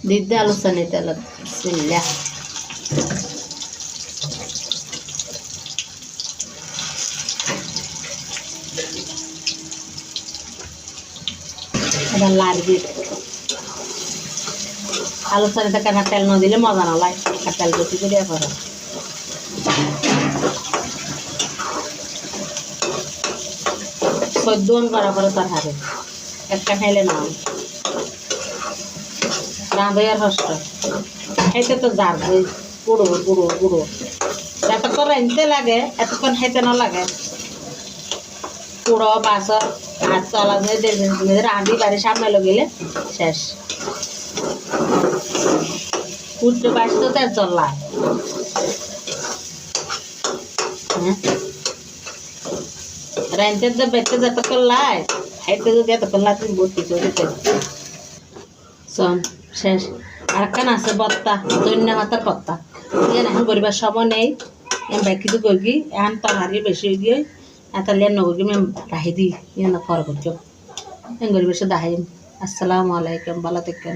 দিদি আলোচনা তেল বিসমিল্লাহ এটা লাগবে আলোচনাতে কেন তেল না দিলে মজা না লাগে আর তেল বেশি করে করো সদ্যন করা করে তার হারে একটা খাইলে না রাঁধে আর হস্ত খাইতে তো যার গুঁড়ো গুঁড়ো গুঁড়ো যতক্ষণ রাঁধতে লাগে এতক্ষণ খাইতে না লাগে পুরো বাস হাত চলা রাঁধি বাড়ি সামনে গেলে শেষ উঠতে বাসতে তো চললা হ্যাঁ রাঁধতে তো বেঁচে যতক্ষণ লাই খাইতে যদি এতক্ষণ লাই তুমি ভর্তি চলতে চল শেষ আর একখান আছে বত্তা দৈন্য হাতার পত্তা ইয়ান এখন গরিবার সময় নেই এম কিছু করবি এখন তরকারি বেশি হয়ে গিয়ে এত লেন নগরবি আমি রাহি দিই ইয়ান খর করছো এম গরিবের সাথে দাহিম আসসালামু আলাইকুম ভালো থেকে